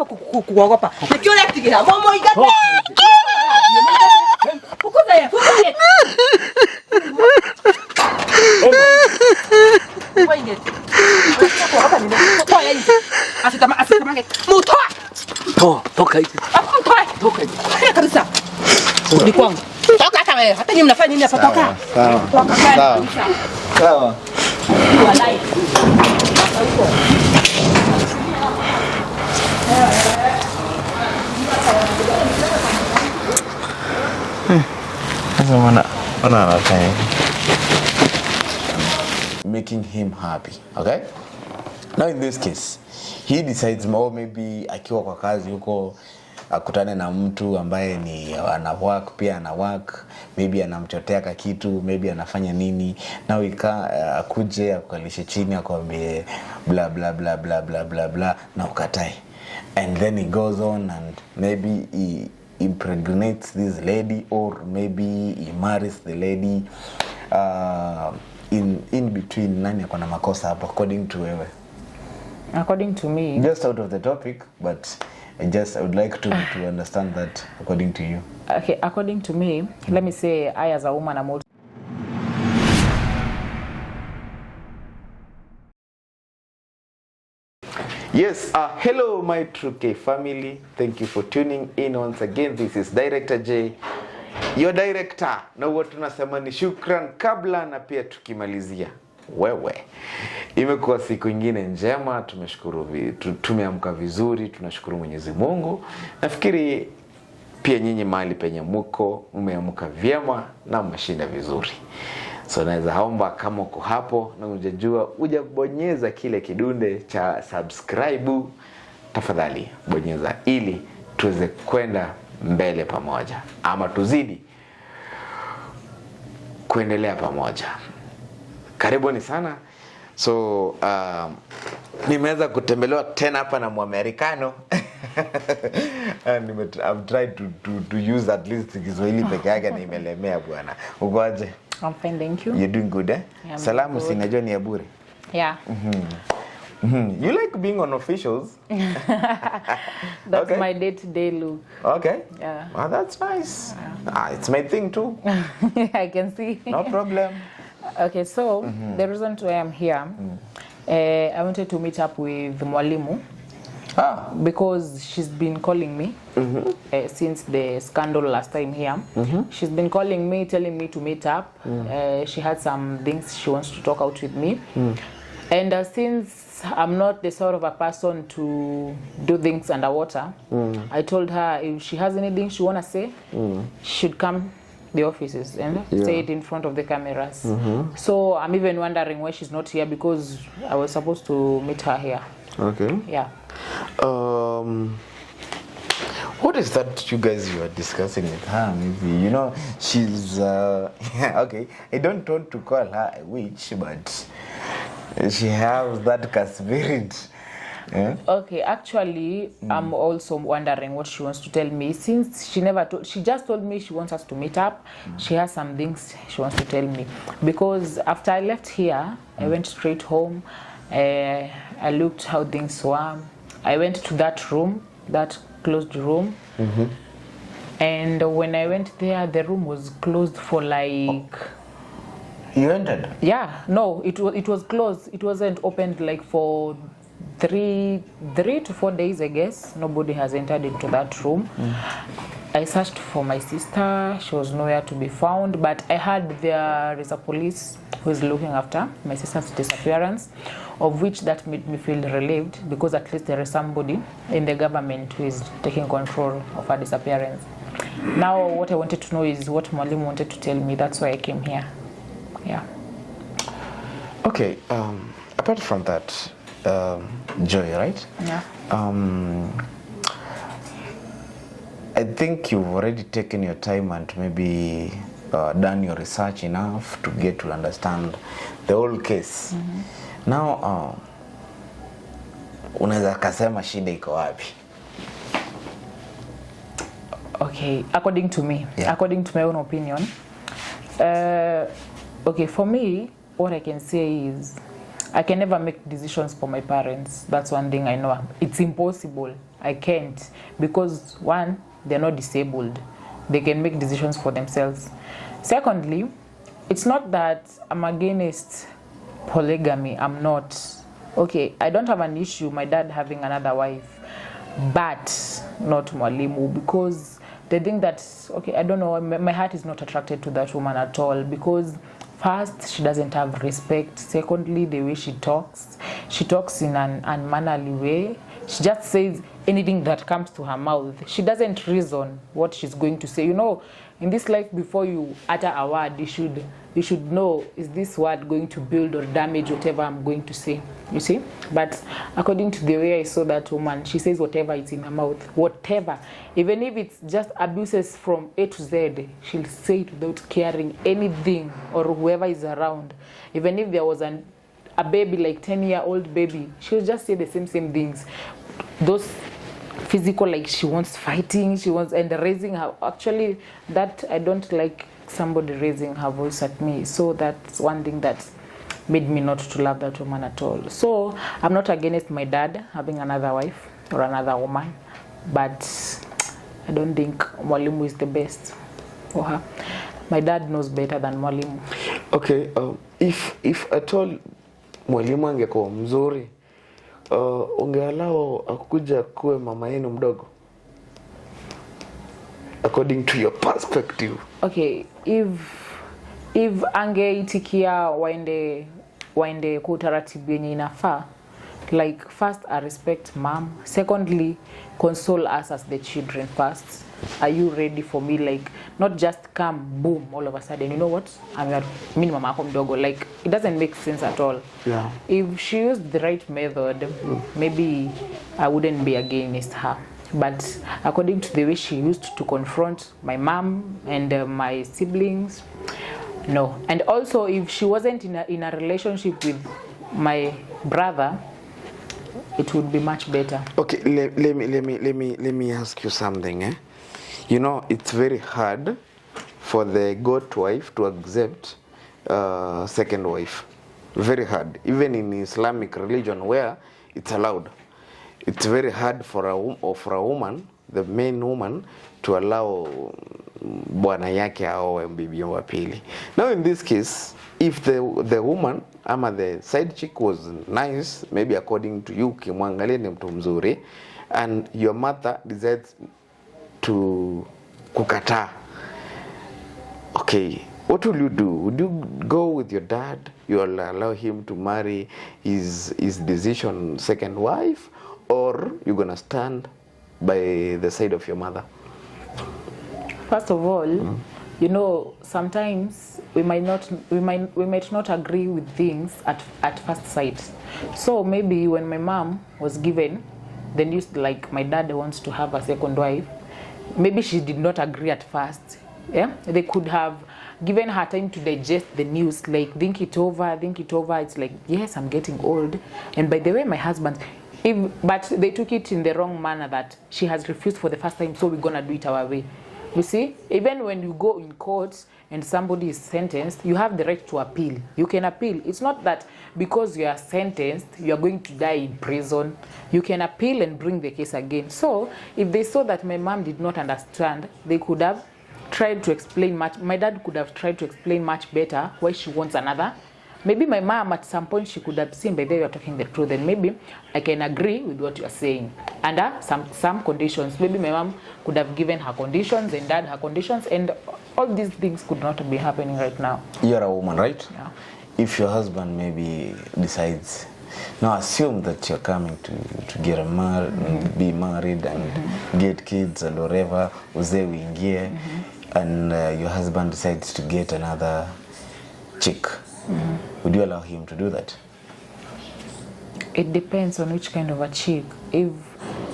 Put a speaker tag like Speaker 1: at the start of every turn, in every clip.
Speaker 1: hapa kuogopa. Nikiona kitigila momo igate. Fukuza yeye. Wainge. Hapa ni toa yeye. Asitamange. Mutoa. Toka hivi. Mutoa. Toka hivi. Haya kabisa. Ni kwangu. Toka hata wewe. Hata nyinyi mnafanya nini hapa toka? Sawa. Sawa. Walai.
Speaker 2: Making him happy, okay? Now in this case, he decides maybe akiwa kwa kazi huko akutane na mtu ambaye ni ana work, pia ana work, maybe anamchotea ka kitu, maybe anafanya nini, now akuje akalishe chini akwambie bla bla bla bla bla bla bla na ukatai, and then he goes on and maybe he impregnates this lady, or maybe he marries the lady. In between, nani akona makosa hapo according to wewe?
Speaker 3: According to me,
Speaker 2: just out of the topic, but I would like to understand that according to you.
Speaker 3: Okay, according to me, let me say I as a woman am also.
Speaker 2: Yes, hello my True K family. Thank you for tuning in once again. This is Director J, your director. Na huwa tunasema ni shukran kabla na pia tukimalizia. Wewe. Imekuwa siku nyingine njema, tumeshukuru, tumeamka vizuri, tunashukuru Mwenyezi Mungu. Nafikiri pia nyinyi mahali penye mko umeamka vyema na mshinda vizuri. So naweza omba kama uko hapo na unajua hujabonyeza kile kidunde cha subscribe, tafadhali bonyeza ili tuweze kwenda mbele pamoja, ama tuzidi kuendelea pamoja. Karibuni sana. So nimeweza kutembelewa tena hapa na Muamerikano. And I've tried to use at least Kiswahili peke yake na imelemea bwana. Ukoaje?
Speaker 3: I'm fine, thank you.
Speaker 2: You're doing good, eh?
Speaker 3: Yeah,
Speaker 2: salamu sinajua ni ya bure.
Speaker 3: Yeah.
Speaker 2: You like being on officials?
Speaker 3: That's okay. My day-to-day look.
Speaker 2: Okay.
Speaker 3: Yeah.
Speaker 2: Well, that's nice. Yeah. It's my thing too.
Speaker 3: I can see.
Speaker 2: No problem.
Speaker 3: Okay, so the reason why I'm here, I wanted to meet up with Mwalimu. Because she's been calling me since the scandal last time here. She's been calling me, telling me to meet up. She had some things she wants to talk out with me. And since I'm not the sort of a person to do things underwater, I told her if she has anything she want to say, she should come the offices and say it in front of the cameras. So I'm even wondering why she's not here, because I was supposed to meet her here.
Speaker 2: Okay.
Speaker 3: Yeah.
Speaker 2: What is that you guys are discussing with her? Maybe, you know, she's okay, I don't want to call her a witch, but she has that spirit. Yeah? Okay,
Speaker 3: actually, I'm also wondering what she wants to tell me, since she just told me she wants us to meet up. She has some things she wants to tell me, because after I left here, I went straight home. I looked how things were. I went to that room, that closed room. And when I went there, the room was closed for like...
Speaker 2: You entered?
Speaker 3: Yeah, no, it was closed. It wasn't opened like for 3 to 4 days, I guess. Nobody has entered into that room. I searched for my sister. She was nowhere to be found, but I heard there is a police who is looking after my sister's disappearance, of which that made me feel relieved, because at least there is somebody in the government who is taking control of her disappearance. Now what I wanted to know is what Mwalimu wanted to tell me. That's why I came here. Yeah.
Speaker 2: Okay, apart from that, Joy, right?
Speaker 3: Yeah.
Speaker 2: I think you've already taken your time and maybe done your research enough to get to understand the whole case. Now, unaweza kasema shida iko wapi?
Speaker 3: Okay, according to me, according to my own opinion, okay, for me, what I can say is I can never make decisions for my parents. That's one thing I know. It's impossible. I can't, because one, they're not disabled. They can make decisions for themselves. Secondly, it's not that I'm against polygamy. I'm not. Okay, I don't have an issue my dad having another wife, but not Mwalimu, because they think that, okay, I don't know, my heart is not attracted to that woman at all, because first, she doesn't have respect. Secondly, the way she talks in an unmannerly way. She just says anything that comes to her mouth. She doesn't reason what she's going to say. You know, in this life, before you utter a word, you should know, is this word going to build or damage whatever I'm going to say? You see? But according to the way I saw that woman, she says whatever is in her mouth. Whatever. Even if it's just abuses from A to Z, she'll say it without caring anything or whoever is around. Even if there was a baby, like 10-year-old baby, she'll just say the same things. Those physical, like she wants fighting, and raising her. Actually, that I don't like somebody raising her voice at me. So that's one thing that made me not to love that woman at all. So I'm not against my dad having another wife or another woman, but I don't think Mwalimu is the best for her. My dad knows better than Mwalimu.
Speaker 2: Okay, if at all Mwalimu angekuwa mzuri, ungealao akuja kuwe mama yenu mdogo, according to your perspective?
Speaker 3: Okay, if angeitikia waende kwa utaratibu yenye inafaa, like first I respect mom, secondly console us as the children first. Are you ready for me? Like, not just come boom all of a sudden, you know what, mimi ni mama yako mdogo. Like, it doesn't make sense at all.
Speaker 2: Yeah.
Speaker 3: If she used the right method, maybe I wouldn't be against her. But according to the way she used to confront my mom and my siblings, no. And also, if she wasn't in a relationship with my brother, it would be much better.
Speaker 2: Okay, let me ask you something. You know, it's very hard for the goat wife to accept second wife. Very hard. Even in Islamic religion where it's allowed, it's very hard for a woman, the main woman, to allow bwana yake aoe bibi wa pili. Now in this case, if the woman ama the side chick was nice, maybe according to you, kimwangalia ni mtu mzuri, and your mother decides to kukataa, okay, what will you do? Would you go with your dad? You'll allow him to marry his decision second wife, or you're gonna stand by the side of your mother?
Speaker 3: First of all, you know, sometimes we might not agree with things at first sight. So maybe when my mom was given the news, like my dad wants to have a second wife, maybe she did not agree at first. Yeah, they could have given her time to digest the news, like think it over. It's like, yes, I'm getting old, and by the way, my husband. But they took it in the wrong manner, that she has refused for the first time, so we're gonna do it our way. You see, even when you go in court and somebody is sentenced, you have the right to appeal. You can appeal. It's not that because you are sentenced, you are going to die in prison. You can appeal and bring the case again. So if they saw that my mom did not understand, they could have tried to explain my dad could have tried to explain much better why she wants another. Maybe my mom at some point, she could have seen, by the way, you're talking the truth, and maybe I can agree with what you're saying under some conditions. Maybe my mom could have given her conditions and dad her conditions, and all these things could not be happening right now.
Speaker 4: You're a woman, right?
Speaker 3: Yeah.
Speaker 4: If your husband maybe decides, now assume that you're coming to get married, be married and get kids and whatever, uze uingie, and your husband decides to get another chick. Would you allow him to do that?
Speaker 3: It depends on which kind of a chick. If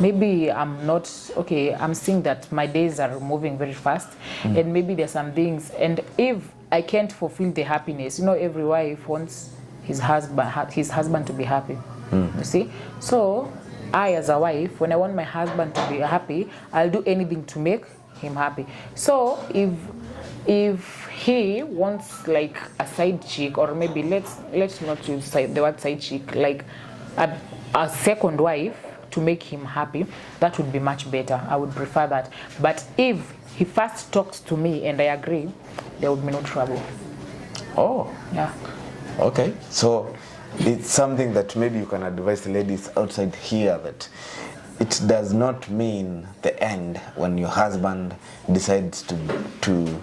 Speaker 3: maybe I'm seeing that my days are moving very fast, and maybe there's some things, and if I can't fulfill the happiness, you know, every wife wants his husband to be happy. You see? So I, as a wife, when I want my husband to be happy, I'll do anything to make him happy. So if he wants like a side chick, or maybe let's not use the word side chick, like a second wife to make him happy, that would be much better. I would prefer that. But if he first talks to me and I agree, there would be no trouble.
Speaker 4: Oh.
Speaker 3: Yeah.
Speaker 4: Okay. So it's something that maybe you can advise the ladies outside here, that it does not mean the end when your husband decides to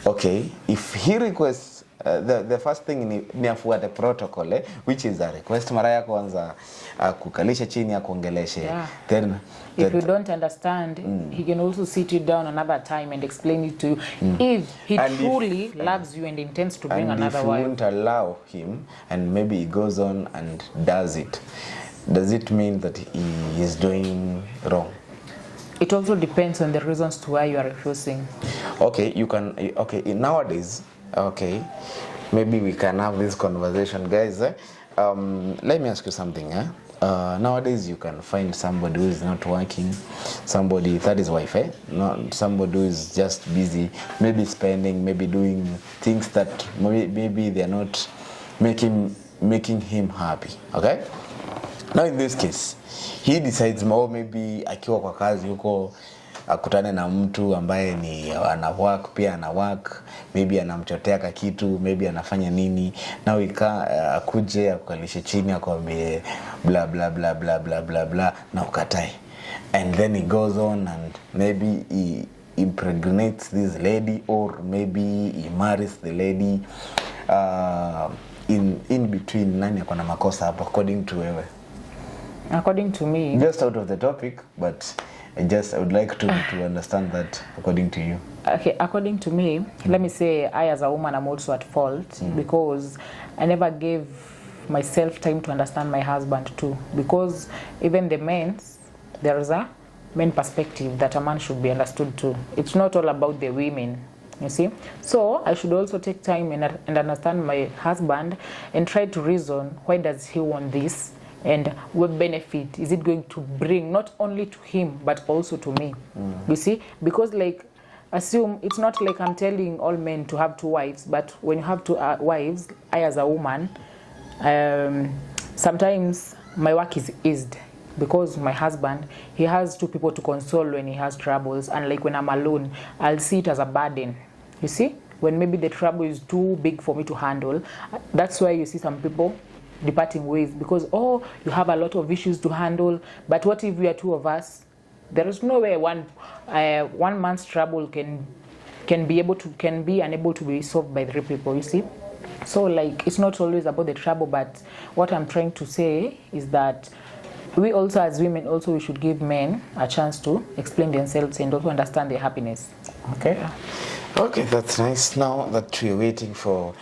Speaker 4: okay, if he requests the first thing ni afuate protocol, which is a request mara ya kwanza, kukalisha chini ya kuongeleshe.
Speaker 3: Yeah.
Speaker 4: Then
Speaker 3: if you don't understand, he can also sit you down another time and explain it to you. If he truly loves you and intends to bring another wife.
Speaker 4: And if you won't allow him, and maybe he goes on and does it, does it mean that he is doing wrong?
Speaker 3: It also depends on the reasons to why you are refusing.
Speaker 4: Okay, you can. Okay, nowadays, okay, maybe we can have this conversation, guys. Let me ask you something. Nowadays, you can find somebody who is not working, somebody that is wife, not somebody who is just busy, maybe spending, maybe doing things that maybe they are not making him happy. Okay. Now in this case, he decides maybe akiwa kwa kazi huko akutane na mtu ambaye ni ana work, pia ana work, maybe anamchotea ka kitu, maybe anafanya nini, na akuje akukalishe chini akwambie bla bla bla bla bla bla bla na ukatae, and then he goes on and maybe he impregnates this lady, or maybe he marries the lady. In between, nani akona makosa hapo according to wewe?
Speaker 3: According to me,
Speaker 4: just out of the topic, but I would like to understand that according to you.
Speaker 3: Okay, according to me, let me say I as a woman am also at fault because I never gave myself time to understand my husband too. Because even the men's, there is a men perspective that a man should be understood too. It's not all about the women, you see. So I should also take time and understand my husband and try to reason, why does he want this? And what benefit is it going to bring, not only to him but also to me? You see, because like, assume it's not like I'm telling all men to have 2 wives, but when you have 2 wives, I as a woman, sometimes my work is eased because my husband, he has 2 people to console when he has troubles, and like when I'm alone, I'll see it as a burden. You see, when maybe the trouble is too big for me to handle, that's why you see some people departing ways, because you have a lot of issues to handle. But what if we are 2 of us? There is no way one man's trouble can be unable to be solved by 3 people, you see. So like, it's not always about the trouble, but what I'm trying to say is that we also as women also we should give men a chance to explain themselves and also understand their happiness.
Speaker 4: Okay. Yeah. Okay, that's nice. Now that we're waiting for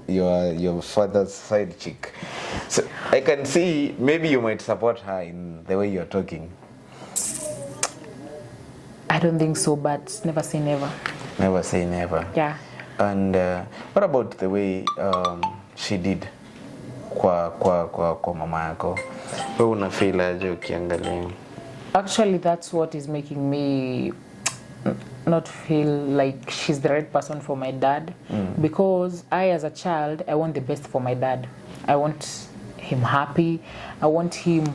Speaker 4: your father's side chick, so I can see maybe you might support her in the way you're talking.
Speaker 3: I don't think so, but never say never.
Speaker 4: Never say never.
Speaker 3: Yeah.
Speaker 4: And what about the way she did kwa mama yako? Wewe una feel aje ukiangalia?
Speaker 3: Actually, that's what is making me not feel like she's the right person for my dad, because I as a child, I want the best for my dad. I want him happy. I want him,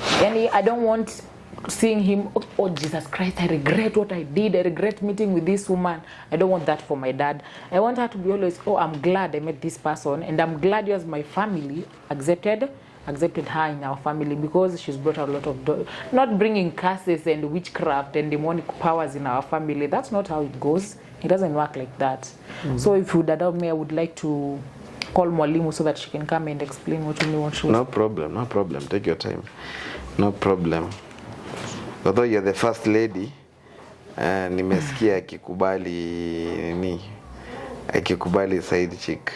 Speaker 3: I don't want seeing him, oh Jesus Christ, I regret what I did, I regret meeting with this woman. I don't want that for my dad. I want her to be always, I'm glad I met this person, and I'm glad you as my family accepted her in our family, because she's brought a lot of not bringing curses and witchcraft and demonic powers in our family. That's not how it goes. It doesn't work like that. So if you would allow me, I would like to call Mwalimu so that she can come and explain what you want to.
Speaker 2: No problem. Take your time. No problem. Although you're the first lady, nimesikia akikubali side chick.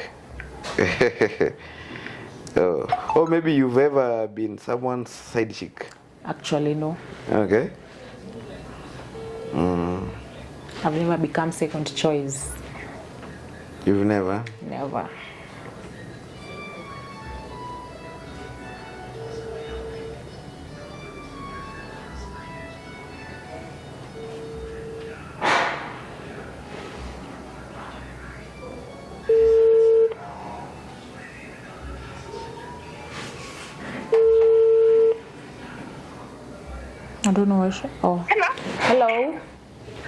Speaker 2: Or maybe you've ever been someone's side chick?
Speaker 3: Actually, no.
Speaker 2: Okay.
Speaker 3: I've never become second choice.
Speaker 2: You've never?
Speaker 3: Never. don't know what. Oh.
Speaker 5: Hello.
Speaker 3: Hello.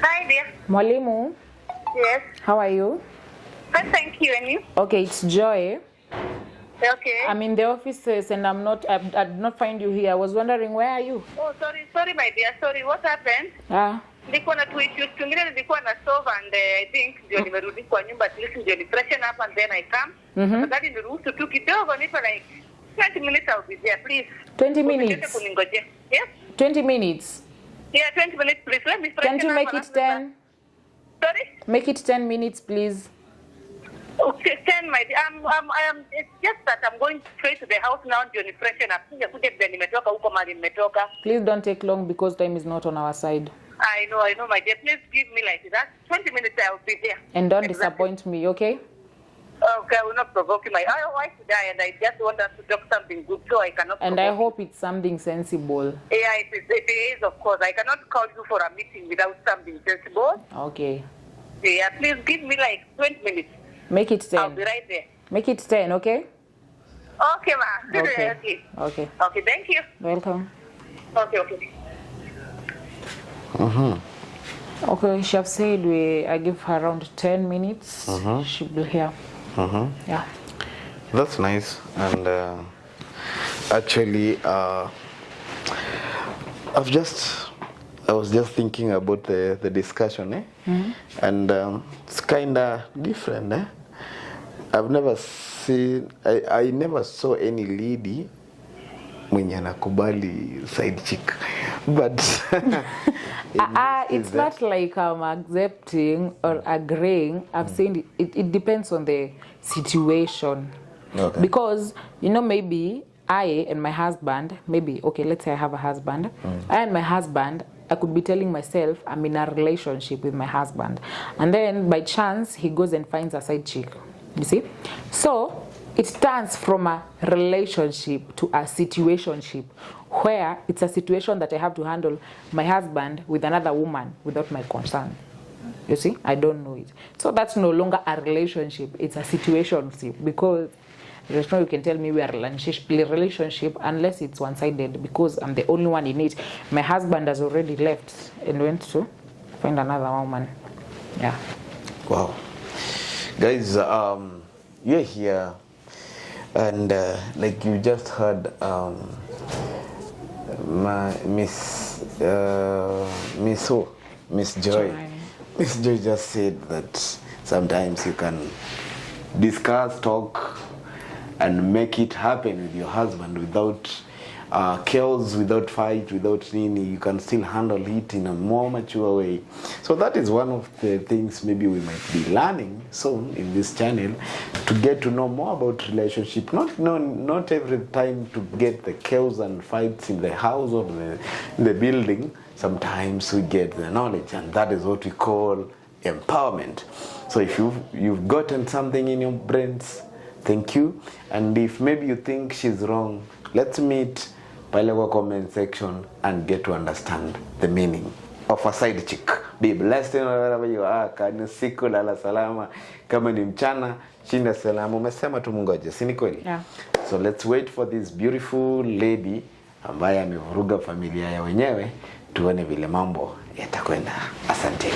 Speaker 5: Hi dear.
Speaker 3: Mwalimu.
Speaker 5: Yes.
Speaker 3: How are you?
Speaker 5: Fine, thank you. And you?
Speaker 3: Okay, it's Joy.
Speaker 5: Okay.
Speaker 3: I'm in the offices and I did not find you here. I was wondering, where are you?
Speaker 5: Oh, sorry, my dear. Sorry, what happened? Nilikuwa na two issues. Tungine nilikuwa na solve and I think ndio nimerudi kwa nyumba at least ndio ni freshen up and then I come. But niruhusu tu kidogo nipa like 20 minutes I'll be there, please.
Speaker 3: 20 minutes?
Speaker 5: Yes?
Speaker 3: 20 minutes?
Speaker 5: Yeah, 20 minutes, please. Let me freshen up.
Speaker 3: Can't you make it 10?
Speaker 5: Sorry?
Speaker 3: Make it 10 minutes, please.
Speaker 5: Okay, 10, my dear. It's just that I'm going straight to the house now ndio ni freshen up. Kuja vile nimetoka huko mali nimetoka.
Speaker 3: Please don't take long because time is not on our side.
Speaker 5: I know, my dear. Please give me like that. 20 minutes I'll be there.
Speaker 3: And don't disappoint me, okay?
Speaker 5: Okay, I will not provoke you. I wife to die and I just want us to talk something good, so I cannot
Speaker 3: And I hope it's something sensible.
Speaker 5: Yeah, it is, of course. I cannot call you for a meeting without something sensible.
Speaker 3: Okay.
Speaker 5: Yeah, please give me like 20 minutes.
Speaker 3: Make it 10.
Speaker 5: I'll be right there.
Speaker 3: Make it 10, okay?
Speaker 5: Okay, ma.
Speaker 3: Okay.
Speaker 5: Okay, thank you.
Speaker 3: Welcome.
Speaker 5: Okay.
Speaker 3: Okay, she have said I give her around 10 minutes. She'll be here. Yeah.
Speaker 2: That's nice. And actually, I was just thinking about the discussion, and it's kind of different. I've never seen, I never saw any lady mwenye anakubali side chick, but
Speaker 3: it's not like I'm accepting or agreeing. I'm saying it depends on the situation.
Speaker 2: Okay.
Speaker 3: Because, maybe I and my husband, let's say I have a husband. I and my husband, I could be telling myself I'm in a relationship with my husband. And then by chance, he goes and finds a side chick. You see? So, it turns from a relationship to a situationship, where it's a situation that I have to handle my husband with another woman without my consent. You see? I don't know it. So that's no longer a relationship. It's a situationship, because there's no you can tell me we are in a relationship unless it's one-sided, because I'm the only one in it. My husband has already left and went to find another woman. Yeah. Wow.
Speaker 2: Guys, you're here, and like you just heard Miss Joy. Miss Joy just said that sometimes you can discuss, talk, and make it happen with your husband without chaos, without fight, without nini. You can still handle it in a more mature way. So that is one of the things maybe we might be learning soon in this channel, to get to know more about relationship. Not every time to get the chaos and fights in the house or the building. Sometimes we get the knowledge, and that is what we call empowerment. So if you've gotten something in your brains, thank you. And if maybe you think she's wrong, let's meet pale kwa comment section and get to understand the meaning of a side chick. Be blessed wherever you are. Kani siku lala salama. Kama ni mchana, shinda salama. Umesema tu mungoje, si ni kweli?
Speaker 3: Yeah.
Speaker 2: So let's wait for this beautiful lady ambaye amevuruga familia ya wenyewe, tuone vile mambo yatakwenda. Asante.